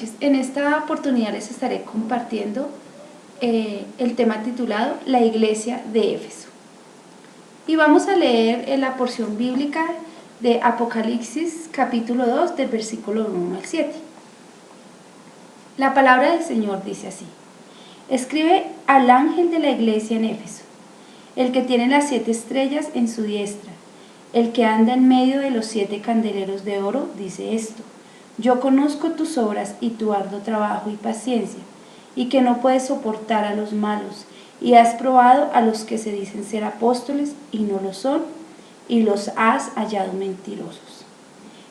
noches. En esta oportunidad les estaré compartiendo el tema titulado La Iglesia de Éfeso. Y vamos a leer en la porción bíblica de Apocalipsis capítulo 2 del versículo 1 al 7. La palabra del Señor dice así: Escribe al ángel de la iglesia en Éfeso, el que tiene las 7 estrellas en su diestra, el que anda en medio de los 7 candeleros de oro, dice esto: Yo conozco tus obras y tu arduo trabajo y paciencia, y que no puedes soportar a los malos, y has probado a los que se dicen ser apóstoles y no lo son, y los has hallado mentirosos.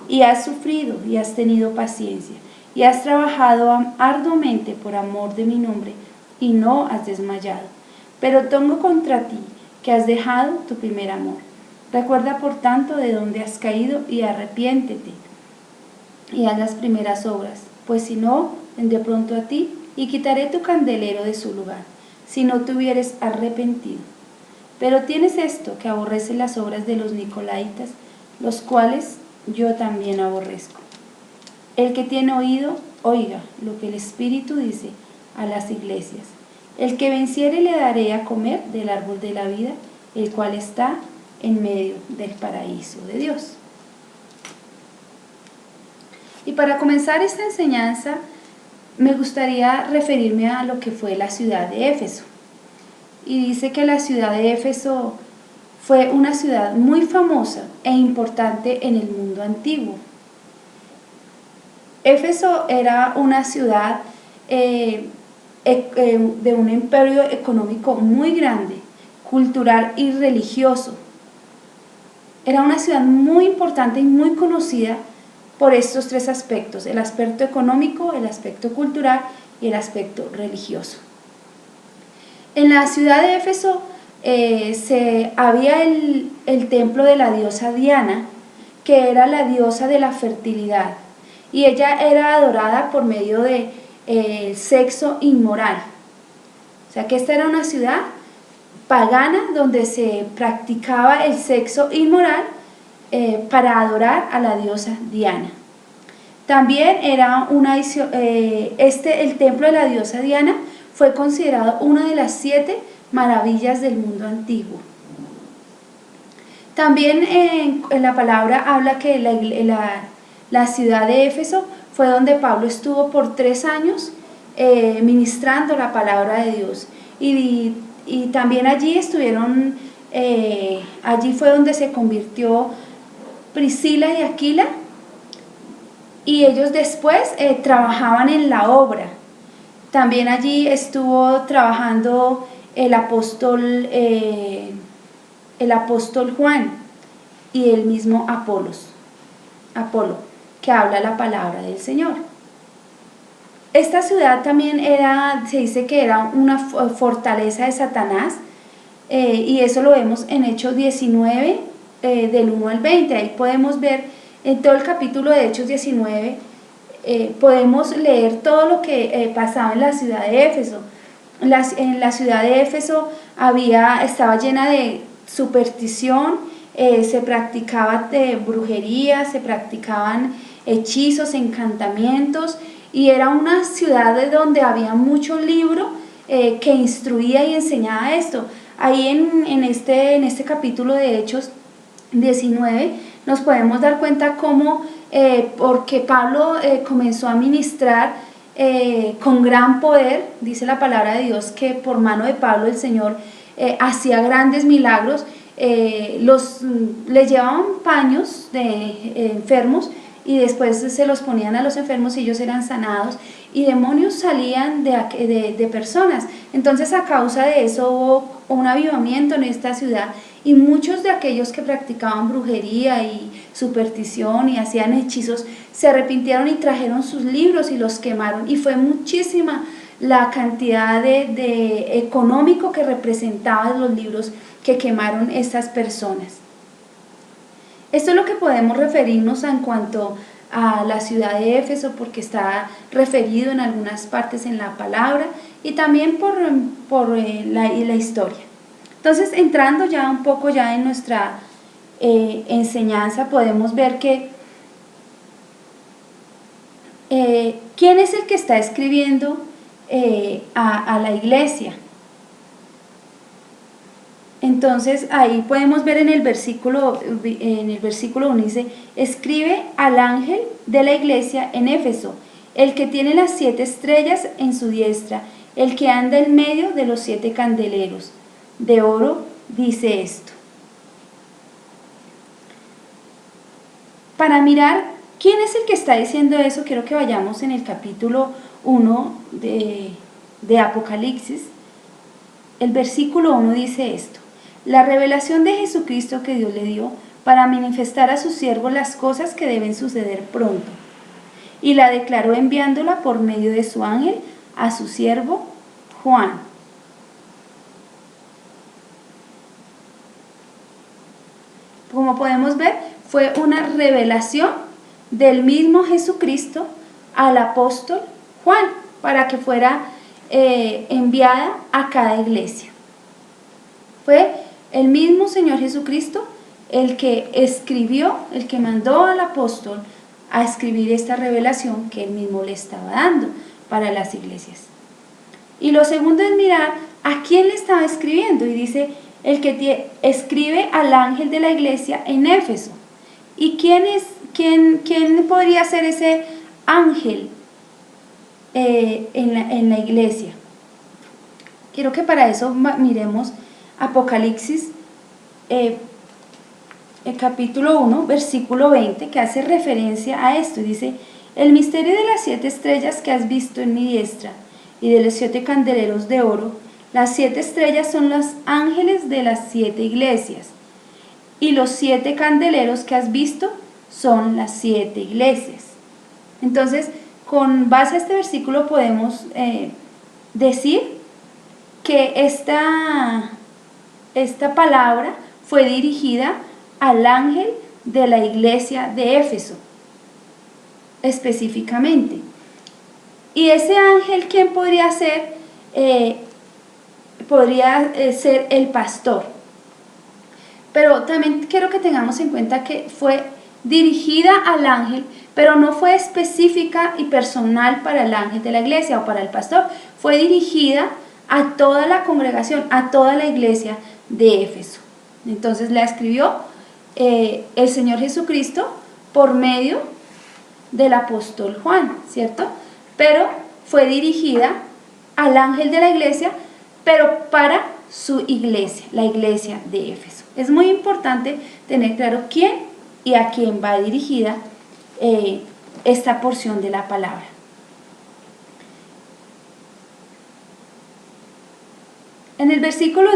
Y has sufrido y has tenido paciencia, y has trabajado arduamente por amor de mi nombre, y no has desmayado. Pero tengo contra ti que has dejado tu primer amor. Recuerda por tanto de dónde has caído y arrepiéntete y haz las primeras obras, pues si no, vendré pronto a ti y quitaré tu candelero de su lugar, si no te hubieres arrepentido. Pero tienes esto, que aborreces las obras de los nicolaitas, los cuales yo también aborrezco. El que tiene oído, oiga lo que el Espíritu dice a las iglesias. El que venciere le daré a comer del árbol de la vida, el cual está en medio del paraíso de Dios. Y para comenzar esta enseñanza, me gustaría referirme a lo que fue la ciudad de Éfeso. Y dice que la ciudad de Éfeso fue una ciudad muy famosa e importante en el mundo antiguo. Éfeso era una ciudad de un imperio económico muy grande, cultural y religioso. Era una ciudad muy importante y muy conocida por estos 3 aspectos: el aspecto económico, el aspecto cultural y el aspecto religioso. En la ciudad de Éfeso había el templo de la diosa Diana, que era la diosa de la fertilidad, y ella era adorada por medio de sexo inmoral. O sea que esta era una ciudad pagana donde se practicaba el sexo inmoral para adorar a la diosa Diana. También era el templo de la diosa Diana fue considerado una de las 7 maravillas del mundo antiguo. También en la palabra habla que la ciudad de Éfeso fue donde Pablo estuvo por 3 años ministrando la palabra de Dios, y también allí fue donde se convirtió Priscila y Aquila, y ellos después trabajaban en la obra. También allí estuvo trabajando el apóstol Juan y el mismo Apolo, que habla la palabra del Señor. Esta ciudad también se dice que era una fortaleza de Satanás, y eso lo vemos en Hechos 19, del 1 al 20. Ahí podemos ver en todo el capítulo de Hechos 19, podemos leer todo lo que pasaba en la ciudad de Éfeso. En la ciudad de Éfeso estaba llena de superstición, se practicaba brujería, se practicaban hechizos, encantamientos, y era una ciudad donde había mucho libro que instruía y enseñaba esto. Ahí en este capítulo de Hechos 19 nos podemos dar cuenta cómo, porque Pablo comenzó a ministrar con gran poder, dice la palabra de Dios que por mano de Pablo el Señor hacía grandes milagros. Les llevaban paños de enfermos, y después se los ponían a los enfermos y ellos eran sanados, y demonios salían de personas. Entonces, a causa de eso hubo un avivamiento en esta ciudad, y muchos de aquellos que practicaban brujería y superstición y hacían hechizos se arrepintieron y trajeron sus libros y los quemaron, y fue muchísima la cantidad de económico que representaban los libros que quemaron estas personas. Esto es lo que podemos referirnos en cuanto a la ciudad de Éfeso, porque está referido en algunas partes en la palabra y también por la historia. Entonces, entrando ya un poco ya en nuestra enseñanza, podemos ver que ¿quién es el que está escribiendo a la iglesia? Entonces ahí podemos ver en el versículo 1 dice, escribe al ángel de la iglesia en Éfeso, el que tiene las 7 estrellas en su diestra, el que anda en medio de los 7 candeleros de oro, dice esto. Para mirar quién es el que está diciendo eso, quiero que vayamos en el capítulo 1 de Apocalipsis. El versículo 1 dice esto: la revelación de Jesucristo que Dios le dio para manifestar a sus siervos las cosas que deben suceder pronto, y la declaró enviándola por medio de su ángel a su siervo Juan. Como podemos ver, fue una revelación del mismo Jesucristo al apóstol Juan para que fuera enviada a cada iglesia. Fue el mismo Señor Jesucristo el que escribió, el que mandó al apóstol a escribir esta revelación que él mismo le estaba dando para las iglesias. Y lo segundo es mirar a quién le estaba escribiendo, y dice el que escribe al ángel de la iglesia en Éfeso. ¿Y quién podría ser ese ángel en la iglesia? Quiero que para eso miremos Apocalipsis el capítulo 1, versículo 20, que hace referencia a esto. Dice, el misterio de las 7 estrellas que has visto en mi diestra y de los 7 candeleros de oro. Las 7 estrellas son los ángeles de las 7 iglesias, y los 7 candeleros que has visto son las 7 iglesias. Entonces, con base a este versículo podemos decir que esta palabra fue dirigida al ángel de la iglesia de Éfeso, específicamente. Y ese ángel, ¿quién podría ser? Podría ser el pastor. Pero también quiero que tengamos en cuenta que fue dirigida al ángel, pero no fue específica y personal para el ángel de la iglesia o para el pastor. Fue dirigida a toda la congregación, a toda la iglesia de Éfeso. Entonces la escribió el Señor Jesucristo por medio del apóstol Juan, ¿cierto? Pero fue dirigida al ángel de la iglesia, pero para su iglesia, la iglesia de Éfeso. Es muy importante tener claro quién y a quién va dirigida esta porción de la palabra. En el versículo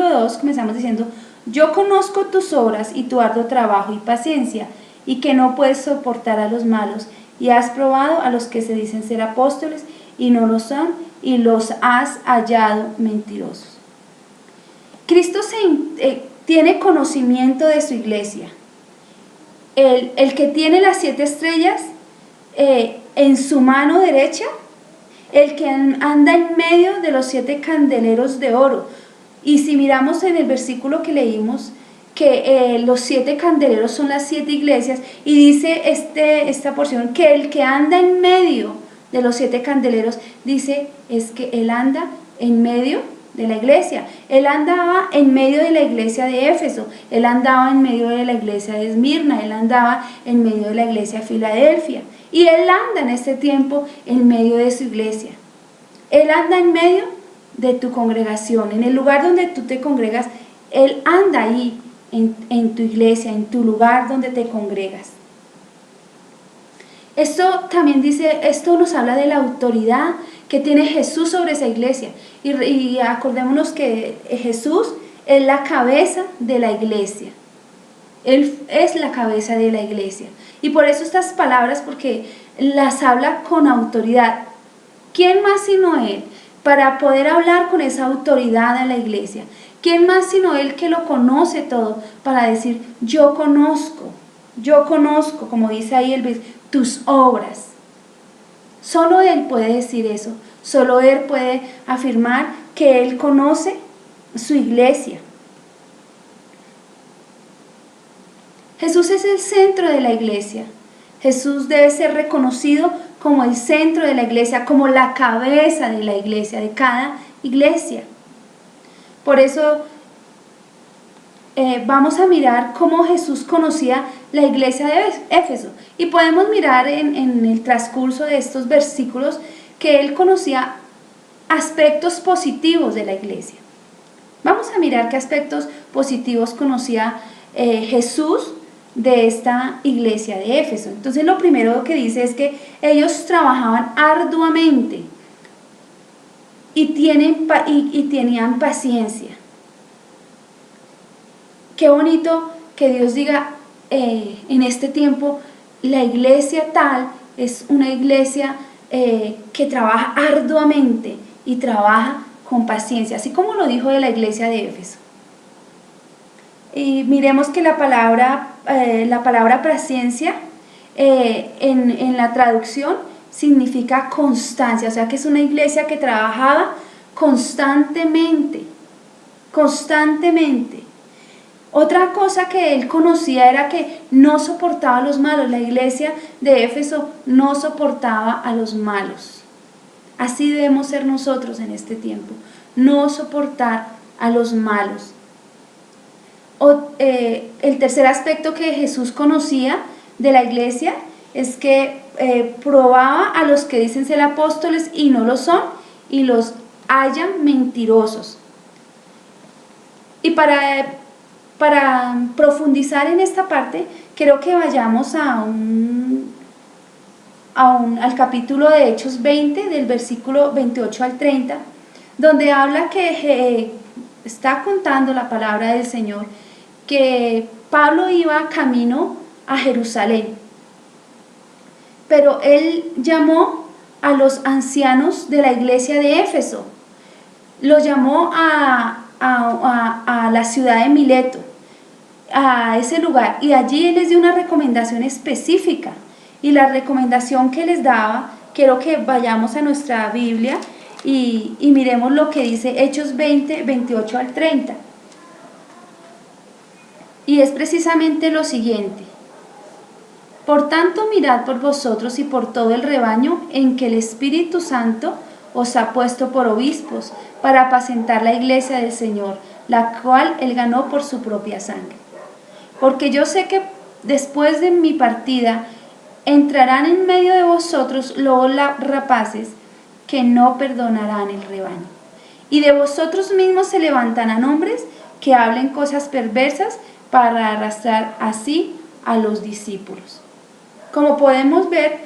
2 comenzamos diciendo, yo conozco tus obras y tu arduo trabajo y paciencia, y que no puedes soportar a los malos, y has probado a los que se dicen ser apóstoles y no lo son, y los has hallado mentirosos. Cristo tiene conocimiento de su iglesia. El que tiene las 7 estrellas en su mano derecha, el que anda en medio de los 7 candeleros de oro. Y si miramos en el versículo que leímos, que los 7 candeleros son las 7 iglesias, y dice esta porción que el que anda en medio de los 7 candeleros, dice, es que él anda en medio de la iglesia. Él andaba en medio de la iglesia de Éfeso, él andaba en medio de la iglesia de Esmirna, él andaba en medio de la iglesia de Filadelfia, y él anda en este tiempo en medio de su iglesia. Él anda en medio de tu congregación, en el lugar donde tú te congregas. Él anda ahí en tu iglesia, en tu lugar donde te congregas. Esto también dice, esto nos habla de la autoridad que tiene Jesús sobre esa iglesia. Y acordémonos que Jesús es la cabeza de la iglesia. Él es la cabeza de la iglesia. Y por eso estas palabras, porque las habla con autoridad. ¿Quién más sino Él para poder hablar con esa autoridad a la iglesia? ¿Quién más sino Él que lo conoce todo para decir, yo conozco, como dice ahí tus obras? Solo Él puede decir eso. Solo Él puede afirmar que Él conoce su iglesia. Jesús es el centro de la iglesia. Jesús debe ser reconocido como el centro de la iglesia, como la cabeza de la iglesia, de cada iglesia. Por eso vamos a mirar cómo Jesús conocía la iglesia de Éfeso. Y podemos mirar en el transcurso de estos versículos que él conocía aspectos positivos de la iglesia. Vamos a mirar qué aspectos positivos conocía Jesús de esta iglesia de Éfeso. Entonces lo primero que dice es que ellos trabajaban arduamente y tenían paciencia. Qué bonito que Dios diga en este tiempo, la iglesia tal es una iglesia que trabaja arduamente y trabaja con paciencia, así como lo dijo de la iglesia de Éfeso. Y miremos que la palabra paciencia en la traducción significa constancia, o sea que es una iglesia que trabajaba constantemente. Otra cosa que él conocía era que no soportaba a los malos. La iglesia de Éfeso no soportaba a los malos. Así debemos ser nosotros en este tiempo, no soportar a los malos. El tercer aspecto que Jesús conocía de la iglesia es que probaba a los que dicen ser apóstoles y no lo son, y los hallan mentirosos. Y para profundizar en esta parte, quiero que vayamos al capítulo de Hechos 20, del versículo 28 al 30, donde habla que está contando la palabra del Señor, que Pablo iba camino a Jerusalén, pero él llamó a los ancianos de la iglesia de Éfeso, los llamó a la ciudad de Mileto, a ese lugar, y allí él les dio una recomendación específica, y la recomendación que les daba, quiero que vayamos a nuestra Biblia y miremos lo que dice Hechos 20, 28 al 30, y es precisamente lo siguiente: por tanto, mirad por vosotros y por todo el rebaño en que el Espíritu Santo os ha puesto por obispos, para apacentar la iglesia del Señor, la cual él ganó por su propia sangre. Porque yo sé que después de mi partida entrarán en medio de vosotros lobos rapaces que no perdonarán el rebaño. Y de vosotros mismos se levantarán hombres que hablen cosas perversas para arrastrar así a los discípulos. Como podemos ver,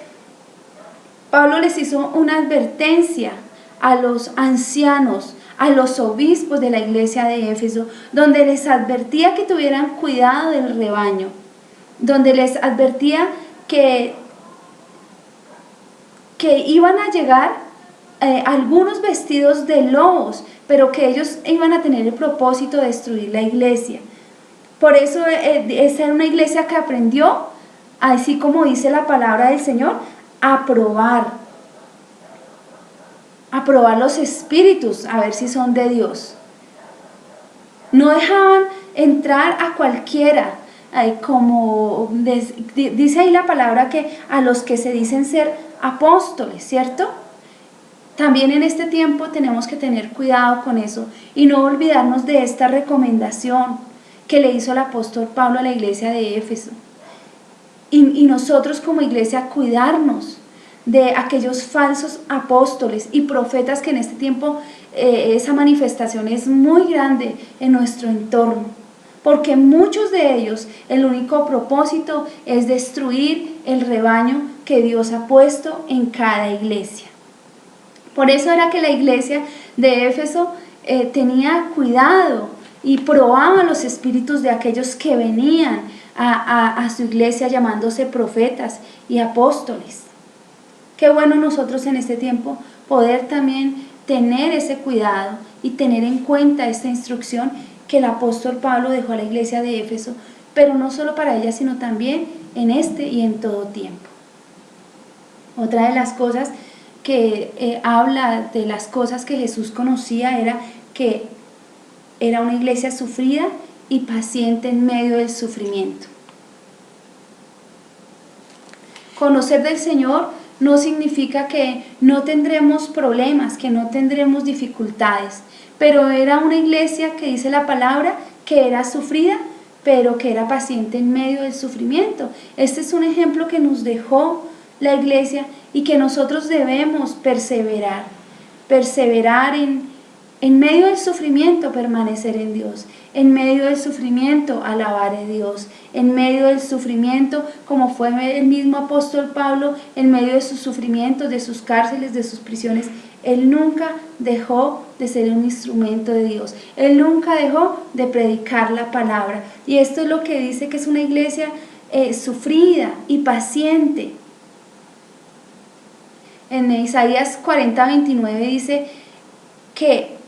Pablo les hizo una advertencia a los ancianos, a los obispos de la iglesia de Éfeso, donde les advertía que tuvieran cuidado del rebaño, donde les advertía que iban a llegar algunos vestidos de lobos, pero que ellos iban a tener el propósito de destruir la iglesia. Por eso esa era una iglesia que aprendió, así como dice la palabra del Señor, a probar los espíritus, a ver si son de Dios. No dejaban entrar a cualquiera, como dice ahí la palabra, que a los que se dicen ser apóstoles, ¿cierto? También en este tiempo tenemos que tener cuidado con eso y no olvidarnos de esta recomendación que le hizo el apóstol Pablo a la iglesia de Éfeso. Y nosotros como iglesia cuidarnos de aquellos falsos apóstoles y profetas que en este tiempo esa manifestación es muy grande en nuestro entorno, porque muchos de ellos el único propósito es destruir el rebaño que Dios ha puesto en cada iglesia. Por eso era que la iglesia de Éfeso tenía cuidado y probaba los espíritus de aquellos que venían a su iglesia llamándose profetas y apóstoles. Qué bueno nosotros en este tiempo poder también tener ese cuidado y tener en cuenta esta instrucción que el apóstol Pablo dejó a la iglesia de Éfeso, pero no solo para ella, sino también en este y en todo tiempo. Otra de las cosas que habla de las cosas que Jesús conocía era que era una iglesia sufrida y paciente en medio del sufrimiento. Conocer del Señor no significa que no tendremos problemas, que no tendremos dificultades, pero era una iglesia que dice la palabra que era sufrida, pero que era paciente en medio del sufrimiento. Este es un ejemplo que nos dejó la iglesia y que nosotros debemos perseverar en medio del sufrimiento, permanecer en Dios, en medio del sufrimiento, alabar a Dios, en medio del sufrimiento, como fue el mismo apóstol Pablo, en medio de sus sufrimientos, de sus cárceles, de sus prisiones. Él nunca dejó de ser un instrumento de Dios. Él nunca dejó de predicar la palabra. Y esto es lo que dice que es una iglesia sufrida y paciente. En Isaías 40:29 dice que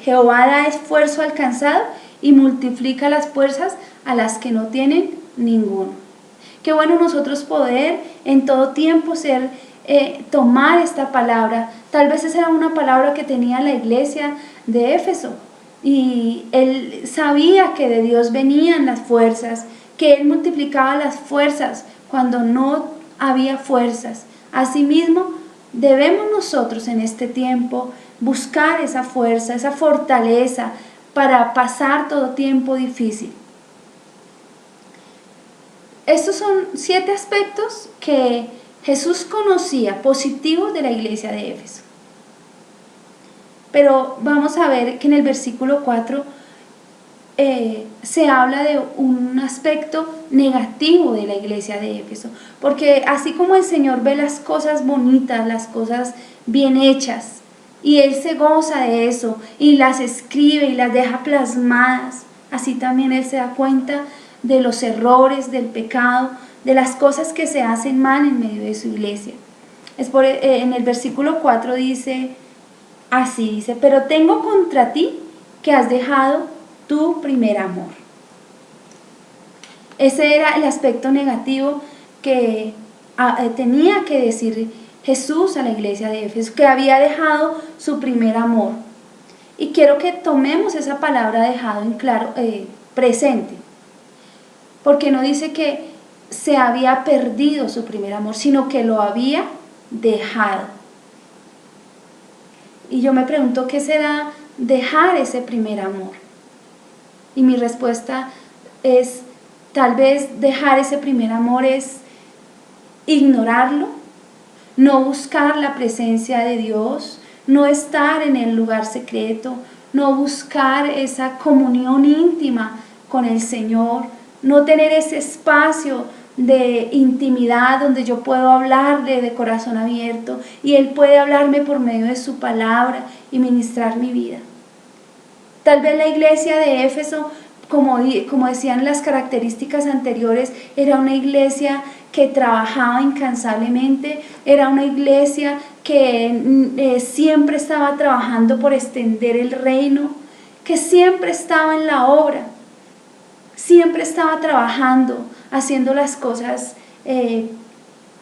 Jehová da esfuerzo al cansado y multiplica las fuerzas a las que no tienen ninguno. Qué bueno nosotros poder en todo tiempo tomar esta palabra. Tal vez esa era una palabra que tenía la iglesia de Éfeso y él sabía que de Dios venían las fuerzas, que él multiplicaba las fuerzas cuando no había fuerzas. Asimismo, debemos nosotros en este tiempo buscar esa fuerza, esa fortaleza para pasar todo tiempo difícil. Estos son 7 aspectos que Jesús conocía positivos de la iglesia de Éfeso. Pero vamos a ver que en el versículo 4 se habla de un aspecto negativo de la iglesia de Éfeso, porque así como el Señor ve las cosas bonitas, las cosas bien hechas, y Él se goza de eso, y las escribe y las deja plasmadas, así también Él se da cuenta de los errores, del pecado, de las cosas que se hacen mal en medio de su iglesia. En el versículo 4 dice, así dice, pero tengo contra ti que has dejado tu primer amor. Ese era el aspecto negativo que tenía que decir Jesús a la iglesia de Éfeso, que había dejado su primer amor. Y quiero que tomemos esa palabra dejado en claro, presente, porque no dice que se había perdido su primer amor, sino que lo había dejado. Y yo me pregunto, ¿qué será dejar ese primer amor? Y mi respuesta es, tal vez dejar ese primer amor es ignorarlo, no buscar la presencia de Dios, no estar en el lugar secreto, no buscar esa comunión íntima con el Señor, no tener ese espacio de intimidad donde yo puedo hablarle de corazón abierto y Él puede hablarme por medio de su palabra y ministrar mi vida. Tal vez la iglesia de Éfeso, como decían las características anteriores, era una iglesia que trabajaba incansablemente, era una iglesia que siempre estaba trabajando por extender el reino, que siempre estaba en la obra, siempre estaba trabajando, haciendo las cosas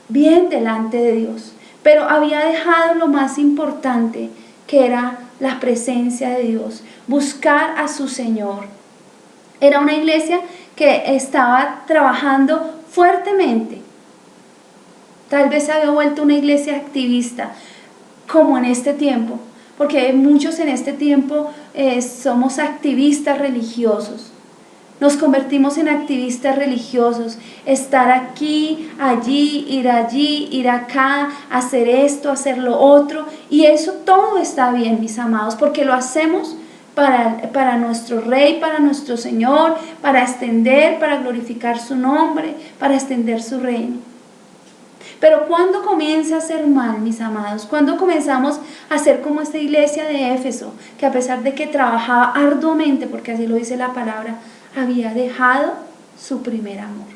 bien delante de Dios, pero había dejado lo más importante, que era la presencia de Dios, buscar a su Señor. Era una iglesia que estaba trabajando fuertemente. Tal vez se había vuelto una iglesia activista, como en este tiempo, porque muchos en este tiempo somos activistas religiosos. Nos convertimos en activistas religiosos, estar aquí, allí, ir acá, hacer esto, hacer lo otro, y eso todo está bien, mis amados, porque lo hacemos para nuestro Rey, para nuestro Señor, para extender, para glorificar su nombre, para extender su reino. Pero ¿cuándo comienza a ser mal, mis amados? ¿Cuándo comenzamos a ser como esta iglesia de Éfeso, que a pesar de que trabajaba arduamente, porque así lo dice la palabra, había dejado su primer amor?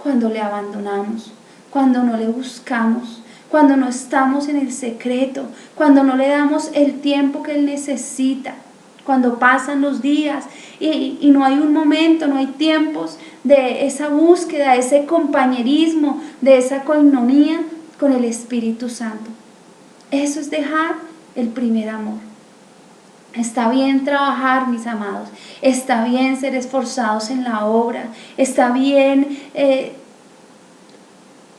Cuando le abandonamos, cuando no le buscamos, cuando no estamos en el secreto, cuando no le damos el tiempo que Él necesita, cuando pasan los días y no hay un momento, no hay tiempos de esa búsqueda, ese compañerismo, de esa coinonía con el Espíritu Santo. Eso es dejar el primer amor. Está bien trabajar, mis amados, está bien ser esforzados en la obra, está bien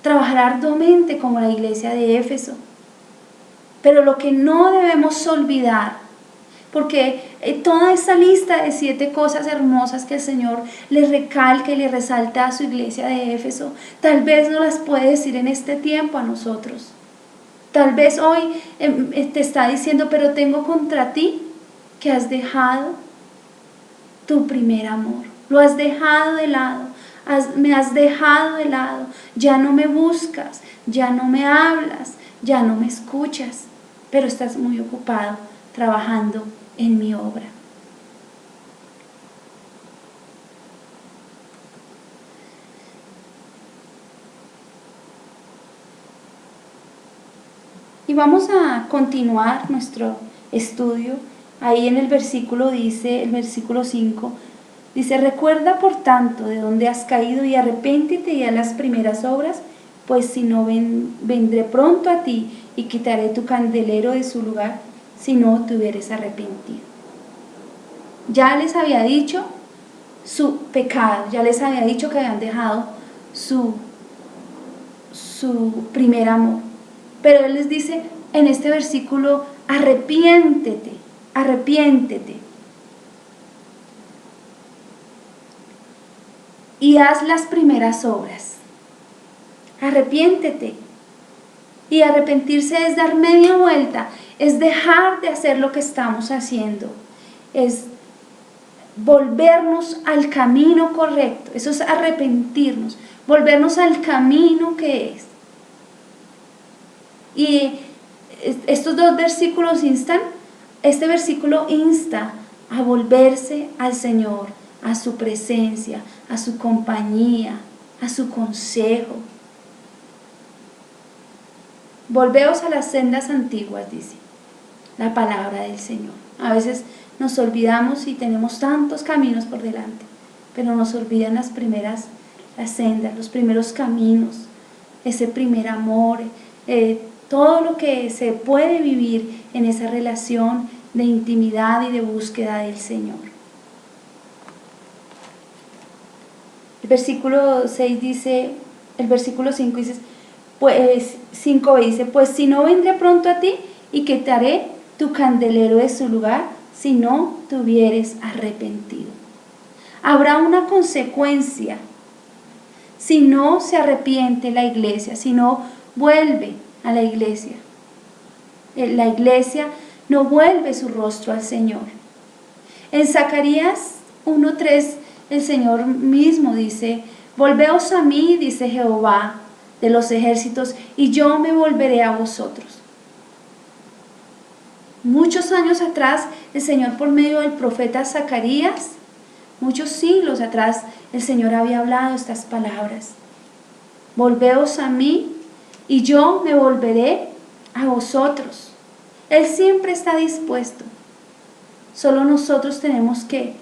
trabajar arduamente como la iglesia de Éfeso. Pero lo que no debemos olvidar, porque toda esa lista de 7 cosas hermosas que el Señor le recalca y le resalta a su iglesia de Éfeso, tal vez no las puede decir en este tiempo a nosotros. Tal vez hoy te está diciendo, pero tengo contra ti que has dejado tu primer amor. Lo has dejado de lado, me has dejado de lado. Ya no me buscas, ya no me hablas, ya no me escuchas, pero estás muy ocupado trabajando en mi obra. Y vamos a continuar nuestro estudio. Ahí en el versículo dice, el versículo 5, dice: recuerda por tanto de dónde has caído y arrepéntete y haz las primeras obras, pues si no vendré pronto a ti y quitaré tu candelero de su lugar, si no te hubieres arrepentido. Ya les había dicho su pecado, ya les había dicho que habían dejado su primer amor. Pero Él les dice en este versículo: arrepiéntete, arrepiéntete. Y haz las primeras obras. Arrepiéntete. Y arrepentirse es dar media vuelta, es dejar de hacer lo que estamos haciendo, es volvernos al camino correcto. Eso es arrepentirnos, volvernos al camino que es. Y estos 2 versículos este versículo insta a volverse al Señor, a su presencia, a su compañía, a su consejo. Volveos a las sendas antiguas, dice la palabra del Señor. A veces nos olvidamos y tenemos tantos caminos por delante, pero nos olvidan las sendas, los primeros caminos, ese primer amor, todo lo que se puede vivir en esa relación de intimidad y de búsqueda del Señor. El versículo 6 dice, el versículo 5 dice, pues 5 dice: pues si no vendré pronto a ti y quitaré tu candelero de su lugar, si no te hubieres arrepentido. Habrá una consecuencia si no se arrepiente la iglesia, si no vuelve a la iglesia. La iglesia no vuelve su rostro al Señor. En Zacarías 1:3 el Señor mismo dice: volveos a mí, dice Jehová de los ejércitos, y yo me volveré a vosotros. Muchos años atrás, el Señor, por medio del profeta Zacarías, muchos siglos atrás, el Señor había hablado estas palabras: volveos a mí y yo me volveré a vosotros. Él siempre está dispuesto. Solo nosotros tenemos que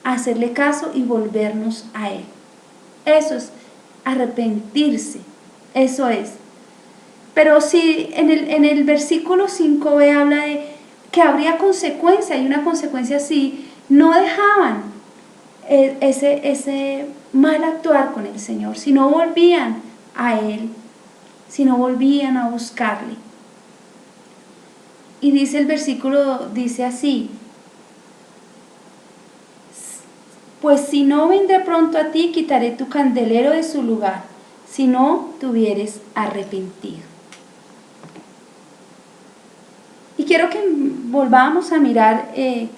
hacerle caso y volvernos a Él. Eso es arrepentirse. Eso es. Pero si en el versículo 5b habla de que habría consecuencia, hay una consecuencia si no dejaban ese mal actuar con el Señor, si no volvían a Él, si no volvían a buscarle. Y dice el versículo, dice así: pues si no vendré pronto a ti, quitaré tu candelero de su lugar, si no te hubieres arrepentido. Y quiero que volvamos a mirar el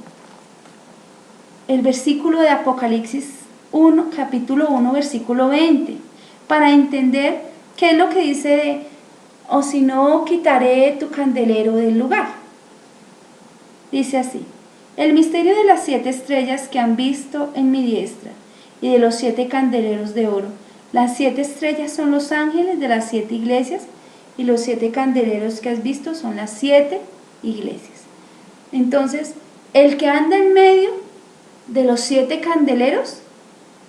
versículo de Apocalipsis 1, capítulo 1, versículo 20, para entender qué es lo que dice o si no, quitaré tu candelero del lugar. Dice así: el misterio de las 7 estrellas que han visto en mi diestra y de los 7 candeleros de oro. Las 7 estrellas son los ángeles de las 7 iglesias y los 7 candeleros que has visto son las 7 iglesias. Entonces, el que anda en medio de los 7 candeleros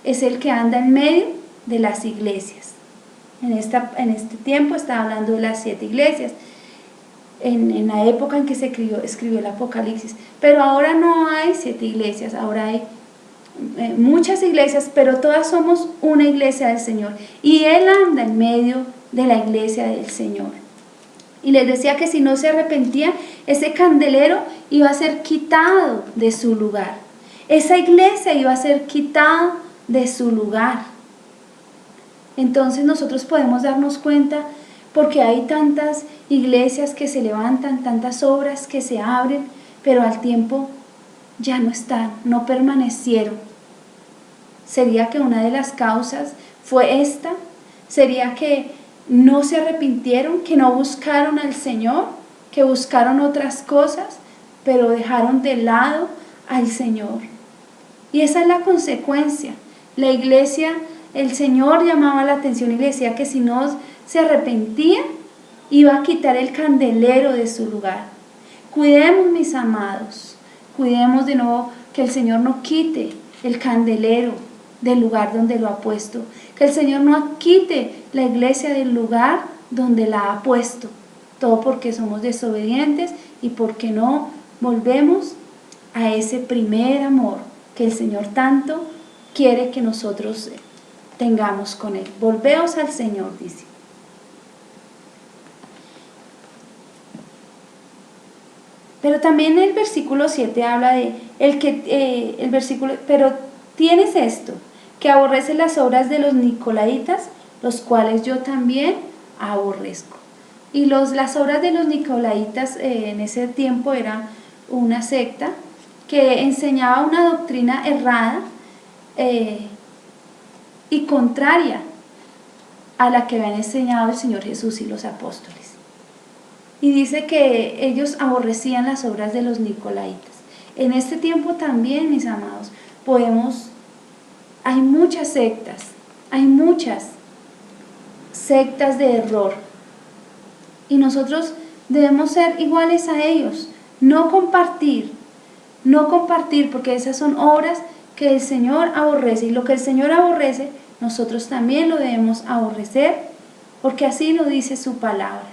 es el que anda en medio de las iglesias. En este tiempo está hablando de las 7 iglesias, en la época en que se escribió el Apocalipsis. Pero ahora no hay 7 iglesias, ahora hay muchas iglesias, pero todas somos una iglesia del Señor. Y Él anda en medio de la iglesia del Señor. Y les decía que si no se arrepentían, ese candelero iba a ser quitado de su lugar. Esa iglesia iba a ser quitada de su lugar. Entonces nosotros podemos darnos cuenta, porque hay tantas iglesias que se levantan, tantas obras que se abren, pero al tiempo ya no están, no permanecieron. ¿Sería que una de las causas fue esta? ¿Sería que no se arrepintieron, que no buscaron al Señor, que buscaron otras cosas, pero dejaron de lado al Señor? Y esa es la consecuencia. La iglesia, el Señor llamaba la atención y le decía que si no se arrepentían, iba a quitar el candelero de su lugar. Cuidemos, mis amados, cuidemos de nuevo que el Señor no quite el candelero del lugar donde lo ha puesto, que el Señor no quite la iglesia del lugar donde la ha puesto, todo porque somos desobedientes y porque no volvemos a ese primer amor que el Señor tanto quiere que nosotros tengamos con Él. Volveos al Señor, dice. Pero también el versículo 7 habla de pero tienes esto, que aborrece las obras de los nicolaítas, los cuales yo también aborrezco. Y las obras de los nicolaítas en ese tiempo era una secta que enseñaba una doctrina errada y contraria a la que habían enseñado el Señor Jesús y los apóstoles. Y dice que ellos aborrecían las obras de los nicolaítas. En este tiempo también, mis amados, hay muchas sectas de error. Y nosotros debemos ser iguales a ellos, no compartir, porque esas son obras que el Señor aborrece. Y lo que el Señor aborrece, nosotros también lo debemos aborrecer, porque así lo dice su palabra.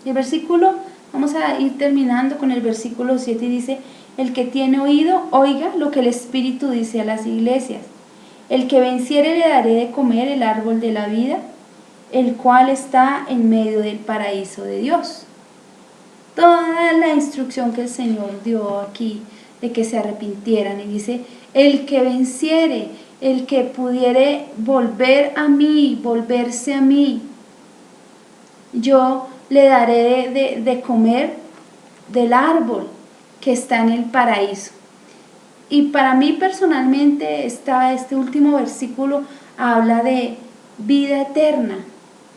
El versículo, vamos a ir terminando con el versículo 7 y dice: el que tiene oído, oiga lo que el Espíritu dice a las iglesias. El que venciere le daré de comer el árbol de la vida, el cual está en medio del paraíso de Dios. Toda la instrucción que el Señor dio aquí de que se arrepintieran, y dice: el que venciere, el que pudiere volverse a mí, yo le daré de comer del árbol que está en el paraíso. Y para mí personalmente este último versículo habla de vida eterna,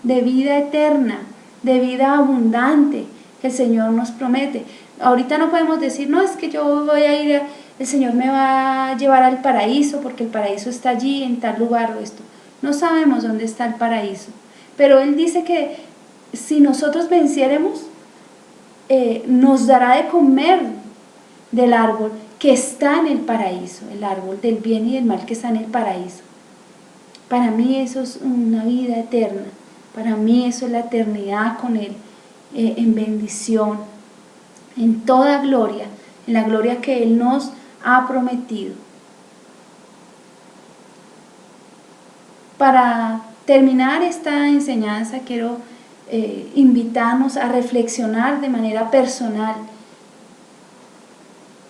de vida abundante que el Señor nos promete. Ahorita no podemos decir, no, es que yo voy a ir, el Señor me va a llevar al paraíso porque el paraíso está allí, en tal lugar o esto. No sabemos dónde está el paraíso, pero Él dice que si nosotros venciéremos, nos dará de comer del árbol que está en el paraíso, el árbol del bien y del mal que está en el paraíso. Para mí eso es una vida eterna, para mí eso es la eternidad con Él, en bendición, en toda gloria, en la gloria que Él nos ha prometido. Para terminar esta enseñanza quiero invitarnos a reflexionar de manera personal.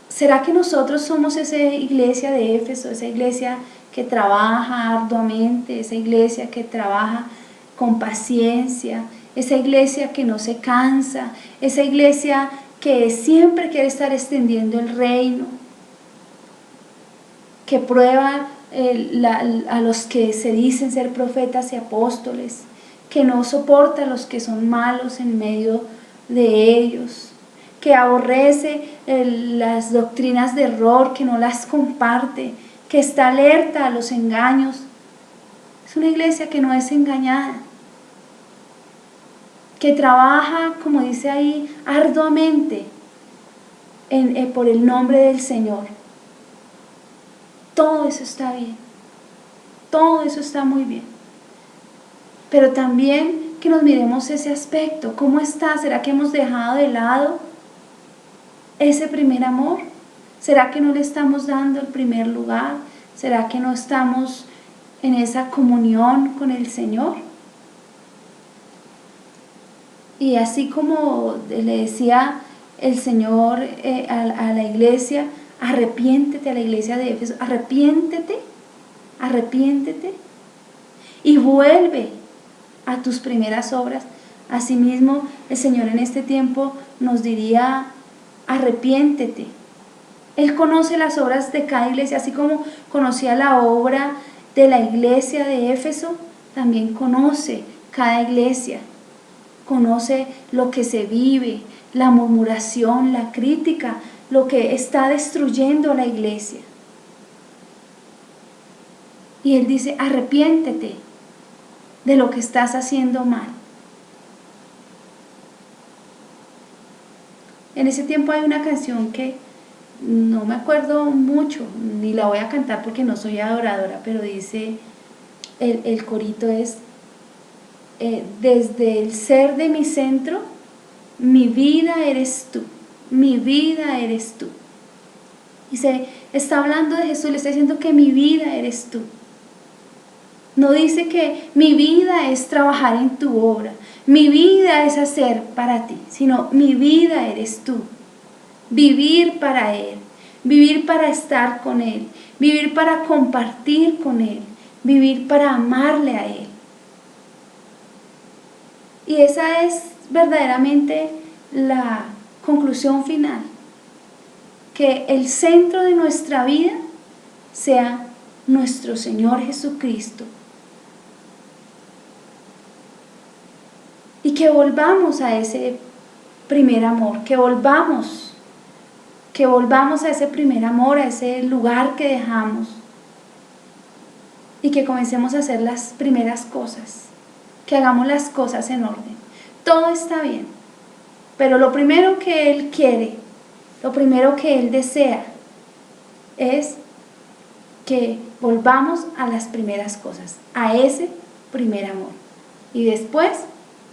¿Será que nosotros somos esa iglesia de Éfeso, esa iglesia que trabaja arduamente, esa iglesia que trabaja con paciencia, esa iglesia que no se cansa, esa iglesia que siempre quiere estar extendiendo el reino, que prueba a los que se dicen ser profetas y apóstoles, que no soporta a los que son malos en medio de ellos, que aborrece las doctrinas de error, que no las comparte, que está alerta a los engaños? Es una iglesia que no es engañada, que trabaja, como dice ahí, arduamente por el nombre del Señor. Todo eso está bien, todo eso está muy bien. Pero también que nos miremos ese aspecto. ¿Cómo está? ¿Será que hemos dejado de lado ese primer amor? ¿Será que no le estamos dando el primer lugar? ¿Será que no estamos en esa comunión con el Señor. Y así como le decía el Señor a la iglesia, arrepiéntete, a la iglesia de Éfeso, arrepiéntete y vuelve a tus primeras obras. Asimismo, el Señor en este tiempo nos diría, arrepiéntete. Él conoce las obras de cada iglesia, así como conocía la obra de la iglesia de Éfeso, también conoce cada iglesia, conoce lo que se vive, la murmuración, la crítica, lo que está destruyendo la iglesia. Y Él dice, arrepiéntete de lo que estás haciendo mal. En ese tiempo hay una canción que no me acuerdo mucho, ni la voy a cantar porque no soy adoradora, pero dice, el corito es, desde el ser de mi centro, mi vida eres tú, mi vida eres tú. Y se está hablando de Jesús, le está diciendo que mi vida eres tú. No dice que mi vida es trabajar en tu obra, mi vida es hacer para ti, sino mi vida eres tú. Vivir para Él, vivir para estar con Él, vivir para compartir con Él, vivir para amarle a Él. Y esa es verdaderamente la conclusión final, que el centro de nuestra vida sea nuestro Señor Jesucristo. Y que volvamos a ese primer amor, que volvamos a ese primer amor, a ese lugar que dejamos. Y que comencemos a hacer las primeras cosas, que hagamos las cosas en orden. Todo está bien, pero lo primero que Él quiere, lo primero que Él desea, es que volvamos a las primeras cosas, a ese primer amor. Y después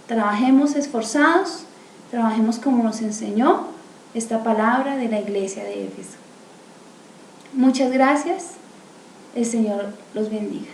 trabajemos esforzados, trabajemos como nos enseñó esta palabra de la iglesia de Éfeso. Muchas gracias. El Señor los bendiga.